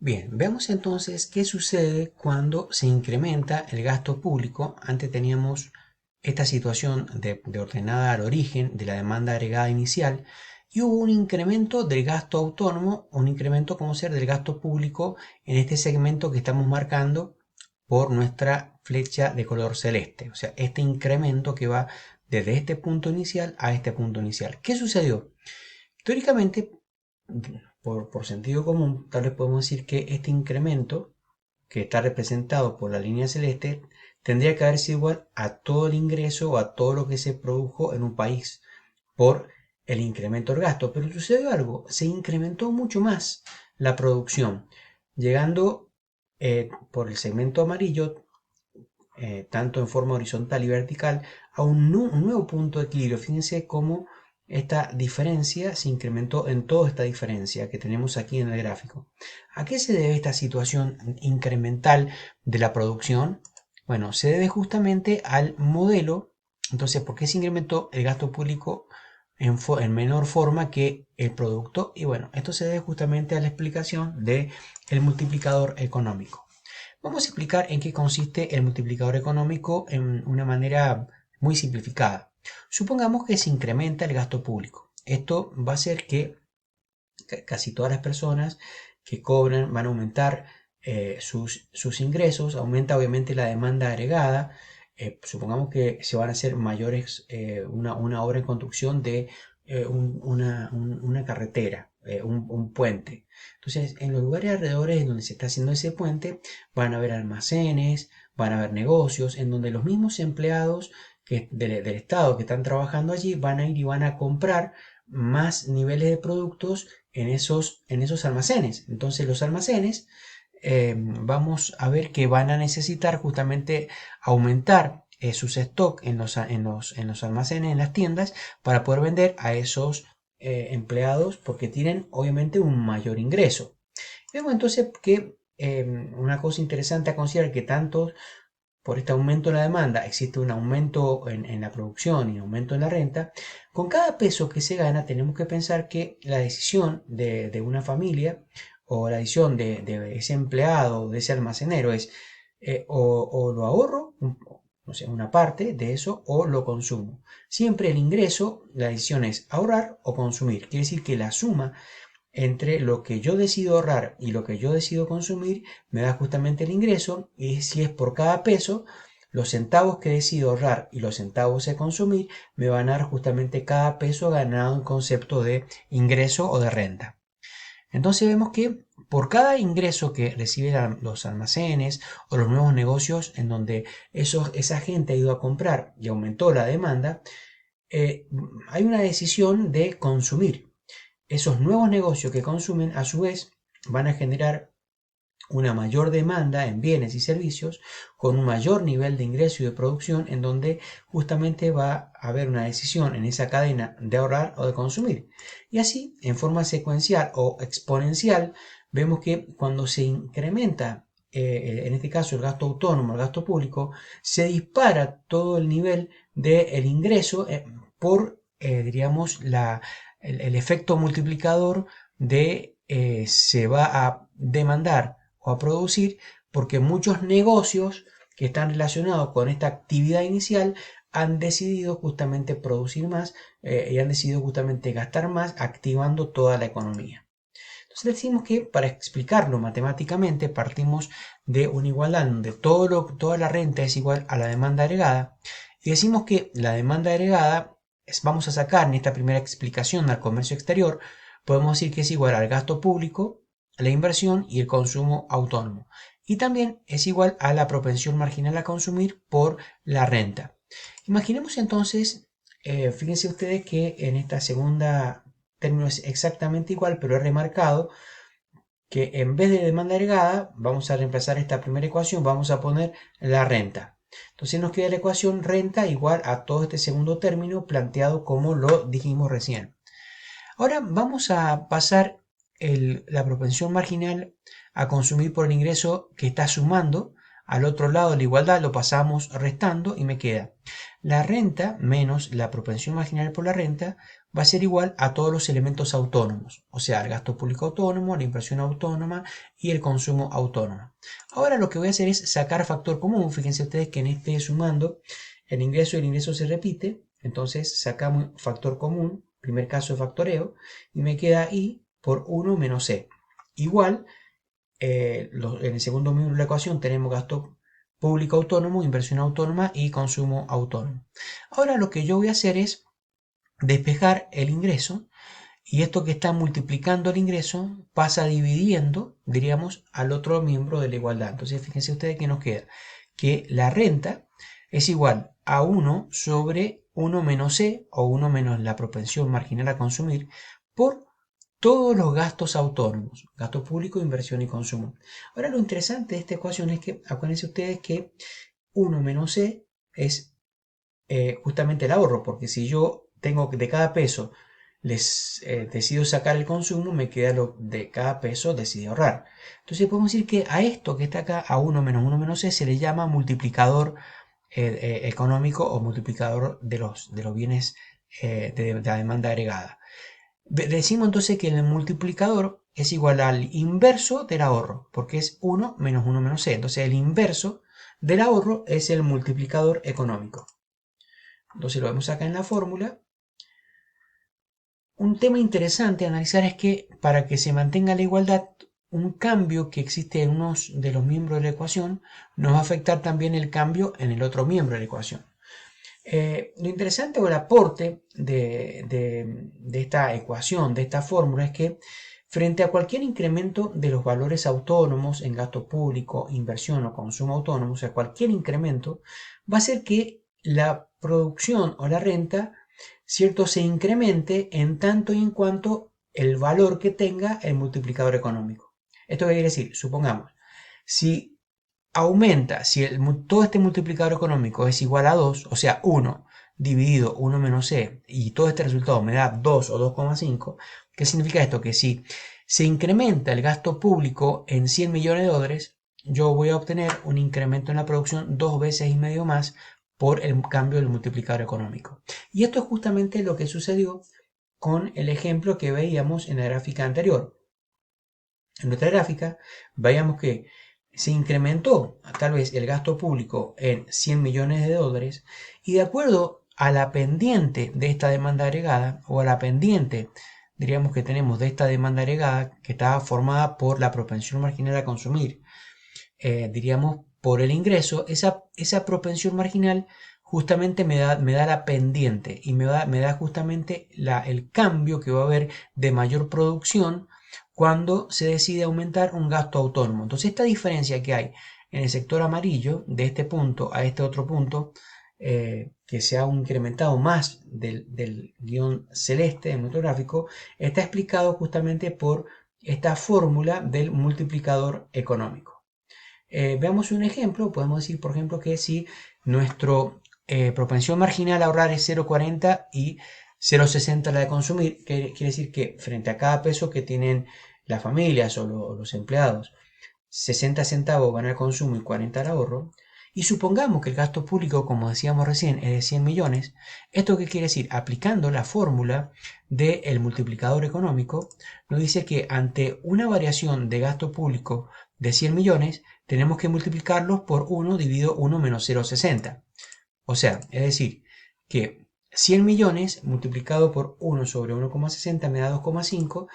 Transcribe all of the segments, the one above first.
Bien, veamos entonces qué sucede cuando se incrementa el gasto público. Antes teníamos esta situación de ordenada al origen de la demanda agregada inicial y hubo un incremento del gasto autónomo, un incremento como ser del gasto público en este segmento que estamos marcando por nuestra flecha de color celeste. O sea, este incremento que va desde este punto inicial a este punto inicial. ¿Qué sucedió? Teóricamente, por sentido común, tal vez podemos decir que este incremento, que está representado por la línea celeste, tendría que haber sido igual a todo el ingreso o a todo lo que se produjo en un país por el incremento del gasto. Pero sucedió algo, se incrementó mucho más la producción, llegando por el segmento amarillo, tanto en forma horizontal y vertical, a un nuevo punto de equilibrio. Fíjense cómo esta diferencia se incrementó en toda esta diferencia que tenemos aquí en el gráfico. ¿A qué se debe esta situación incremental de la producción? Bueno, se debe justamente al modelo. Entonces, ¿por qué se incrementó el gasto público en menor forma que el producto? Y bueno, esto se debe justamente a la explicación del multiplicador económico. Vamos a explicar en qué consiste el multiplicador económico en una manera muy simplificada. Supongamos que se incrementa el gasto público. Esto va a hacer que casi todas las personas que cobran van a aumentar sus ingresos, aumenta obviamente la demanda agregada. Supongamos que se van a hacer mayores, una obra en construcción de una carretera, un puente. Entonces, en los lugares alrededores en donde se está haciendo ese puente, van a haber almacenes, van a haber negocios, en donde los mismos empleados del Estado que están trabajando allí van a ir y van a comprar más niveles de productos en esos almacenes. Entonces los almacenes vamos a ver que van a necesitar justamente aumentar sus stock en los almacenes, en las tiendas, para poder vender a esos empleados porque tienen obviamente un mayor ingreso. Vemos entonces que una cosa interesante a considerar que tanto por este aumento en la demanda existe un aumento en la producción y un aumento en la renta. Con cada peso que se gana tenemos que pensar que la decisión de una familia o la decisión de ese empleado, de ese almacenero es o lo ahorro, o sea, una parte de eso, o lo consumo. Siempre el ingreso, la decisión es ahorrar o consumir. Quiere decir que la suma entre lo que yo decido ahorrar y lo que yo decido consumir me da justamente el ingreso, y si es por cada peso, los centavos que decido ahorrar y los centavos de consumir me van a dar justamente cada peso ganado en concepto de ingreso o de renta. Entonces vemos que por cada ingreso que reciben los almacenes o los nuevos negocios en donde esa gente ha ido a comprar y aumentó la demanda, eh, hay una decisión de consumir. Esos nuevos negocios que consumen, a su vez, van a generar una mayor demanda en bienes y servicios con un mayor nivel de ingreso y de producción, en donde justamente va a haber una decisión en esa cadena de ahorrar o de consumir. Y así, en forma secuencial o exponencial, vemos que cuando se incrementa, en este caso el gasto autónomo, el gasto público, se dispara todo el nivel del ingreso por, diríamos, el efecto multiplicador de se va a demandar o a producir, porque muchos negocios que están relacionados con esta actividad inicial han decidido justamente producir más y han decidido justamente gastar más, activando toda la economía. Entonces decimos que para explicarlo matemáticamente partimos de una igualdad donde toda la renta es igual a la demanda agregada, y decimos que la demanda agregada vamos a sacar en esta primera explicación al comercio exterior, podemos decir que es igual al gasto público, la inversión y el consumo autónomo. Y también es igual a la propensión marginal a consumir por la renta. Imaginemos entonces, fíjense ustedes que en esta segunda término es exactamente igual, pero he remarcado que en vez de demanda agregada, vamos a reemplazar esta primera ecuación, vamos a poner la renta. Entonces nos queda la ecuación renta igual a todo este segundo término planteado como lo dijimos recién. Ahora vamos a pasar la propensión marginal a consumir por el ingreso que está sumando. Al otro lado de la igualdad lo pasamos restando y me queda la renta menos la propensión marginal por la renta va a ser igual a todos los elementos autónomos, o sea, el gasto público autónomo, la inversión autónoma y el consumo autónomo. Ahora lo que voy a hacer es sacar factor común. Fíjense ustedes que en este sumando el ingreso y el ingreso se repite, entonces sacamos factor común, primer caso de factoreo, y me queda I por 1 menos C. Igual, en el segundo miembro de la ecuación tenemos gasto público autónomo, inversión autónoma y consumo autónomo. Ahora lo que yo voy a hacer es despejar el ingreso, y esto que está multiplicando el ingreso pasa dividiendo, diríamos, al otro miembro de la igualdad. Entonces fíjense ustedes que nos queda que la renta es igual a 1 sobre 1 menos C, o 1 menos la propensión marginal a consumir, por todos los gastos autónomos, gasto público, inversión y consumo. Ahora lo interesante de esta ecuación es que acuérdense ustedes que 1 menos C es justamente el ahorro, porque si yo tengo de cada peso decido sacar el consumo, me queda lo de cada peso decidí ahorrar. Entonces podemos decir que a esto que está acá, a 1 menos 1 menos C, se le llama multiplicador económico, o multiplicador de los bienes de la demanda agregada. Decimos entonces que el multiplicador es igual al inverso del ahorro, porque es 1 menos 1 menos C. Entonces el inverso del ahorro es el multiplicador económico. Entonces lo vemos acá en la fórmula. Un tema interesante a analizar es que para que se mantenga la igualdad, un cambio que existe en uno de los miembros de la ecuación nos va a afectar también el cambio en el otro miembro de la ecuación. Lo interesante o el aporte de esta ecuación, de esta fórmula, es que frente a cualquier incremento de los valores autónomos en gasto público, inversión o consumo autónomo, o sea, cualquier incremento, va a hacer que la producción o la renta, ¿cierto?, se incremente en tanto y en cuanto el valor que tenga el multiplicador económico. ¿Esto qué quiere decir? Supongamos, si aumenta, si todo este multiplicador económico es igual a 2, o sea, 1 dividido 1 menos C, y todo este resultado me da 2 o 2,5, ¿qué significa esto? Que si se incrementa el gasto público en 100 millones de dólares, yo voy a obtener un incremento en la producción 2 veces y medio más por el cambio del multiplicador económico. Y esto es justamente lo que sucedió con el ejemplo que veíamos en la gráfica anterior. En nuestra gráfica veíamos que se incrementó tal vez el gasto público en 100 millones de dólares, y de acuerdo a la pendiente de esta demanda agregada, o a la pendiente, diríamos, que tenemos de esta demanda agregada, que está formada por la propensión marginal a consumir, diríamos, por el ingreso, esa propensión marginal justamente me da la pendiente, y me da justamente el cambio que va a haber de mayor producción cuando se decide aumentar un gasto autónomo. Entonces esta diferencia que hay en el sector amarillo, de este punto a este otro punto, que se ha incrementado más del guión celeste en nuestro gráfico, está explicado justamente por esta fórmula del multiplicador económico. Veamos un ejemplo. Podemos decir, por ejemplo, que si nuestro propensión marginal a ahorrar es 0,40 y 0,60 la de consumir, quiere decir que frente a cada peso que tienen las familias o los empleados, 60 centavos van al consumo y 40 al ahorro, y supongamos que el gasto público, como decíamos recién, es de 100 millones, ¿esto qué quiere decir? Aplicando la fórmula del multiplicador económico, nos dice que ante una variación de gasto público de 100 millones, tenemos que multiplicarlos por 1 dividido 1 menos 0,60. O sea, es decir, que 100 millones multiplicado por 1 sobre 1,60 me da 2,5.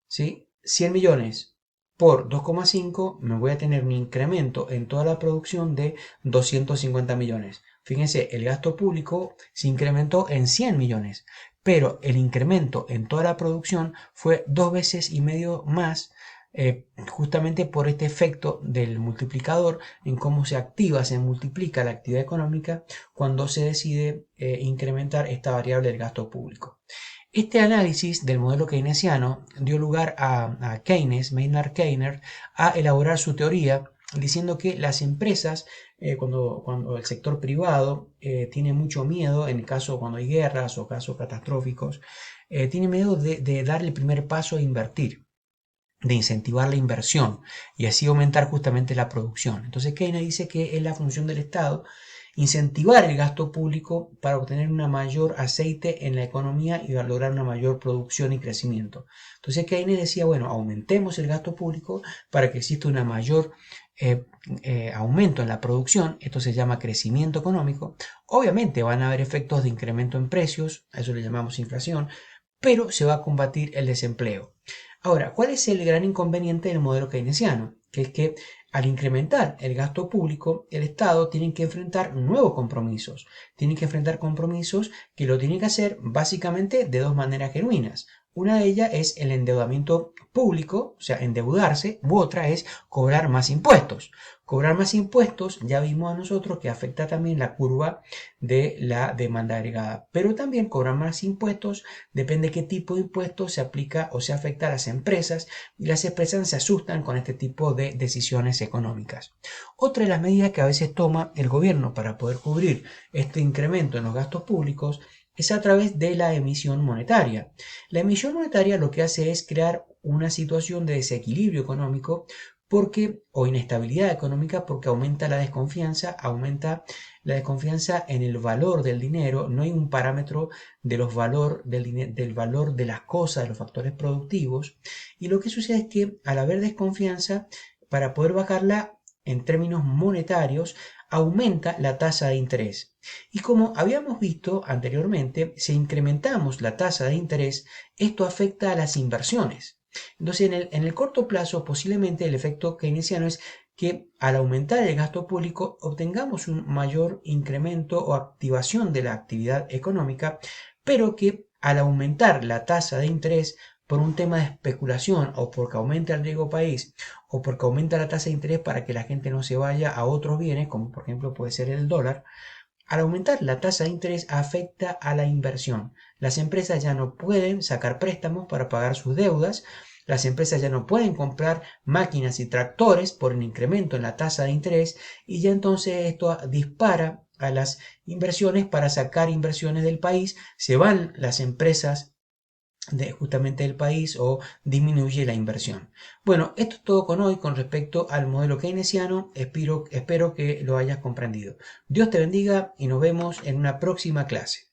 ¿Sí? 100 millones por 2,5, me voy a tener un incremento en toda la producción de 250 millones. Fíjense, el gasto público se incrementó en 100 millones, pero el incremento en toda la producción fue 2 veces y medio más, justamente por este efecto del multiplicador, en cómo se activa, se multiplica la actividad económica cuando se decide incrementar esta variable del gasto público. Este análisis del modelo keynesiano dio lugar a Keynes, Maynard Keynes, a elaborar su teoría, diciendo que las empresas, cuando el sector privado tiene mucho miedo, en el caso cuando hay guerras o casos catastróficos, tiene miedo de dar el primer paso a invertir, de incentivar la inversión y así aumentar justamente la producción. Entonces Keynes dice que es la función del Estado incentivar el gasto público para obtener una mayor aceite en la economía y lograr una mayor producción y crecimiento. Entonces Keynes decía, bueno, aumentemos el gasto público para que exista una mayor aumento en la producción. Esto se llama crecimiento económico. Obviamente van a haber efectos de incremento en precios, a eso le llamamos inflación, pero se va a combatir el desempleo. Ahora, ¿cuál es el gran inconveniente del modelo keynesiano? Que es que al incrementar el gasto público, el Estado tiene que enfrentar nuevos compromisos. Tiene que enfrentar compromisos que lo tiene que hacer básicamente de dos maneras genuinas. Una de ellas es el endeudamiento público, o sea, endeudarse, u otra es cobrar más impuestos. Cobrar más impuestos, ya vimos a nosotros que afecta también la curva de la demanda agregada, pero también cobrar más impuestos depende de qué tipo de impuestos se aplica o se afecta a las empresas, y las empresas se asustan con este tipo de decisiones económicas. Otra de las medidas que a veces toma el gobierno para poder cubrir este incremento en los gastos públicos es a través de la emisión monetaria. La emisión monetaria lo que hace es crear una situación de desequilibrio económico o inestabilidad económica, porque aumenta la desconfianza en el valor del dinero. No hay un parámetro de los del valor de las cosas, de los factores productivos, y lo que sucede es que al haber desconfianza, para poder bajarla en términos monetarios, aumenta la tasa de interés. Y como habíamos visto anteriormente, si incrementamos la tasa de interés, esto afecta a las inversiones. Entonces, en el corto plazo, posiblemente el efecto keynesiano es que al aumentar el gasto público obtengamos un mayor incremento o activación de la actividad económica, pero que al aumentar la tasa de interés por un tema de especulación, o porque aumenta el riesgo país, o porque aumenta la tasa de interés para que la gente no se vaya a otros bienes, como por ejemplo puede ser el dólar, al aumentar la tasa de interés afecta a la inversión. Las empresas ya no pueden sacar préstamos para pagar sus deudas, las empresas ya no pueden comprar máquinas y tractores por el incremento en la tasa de interés, y ya entonces esto dispara a las inversiones. Para sacar inversiones del país, se van las empresas justamente del país, o disminuye la inversión. Bueno, esto es todo con hoy con respecto al modelo keynesiano. Espero que lo hayas comprendido. Dios te bendiga y nos vemos en una próxima clase.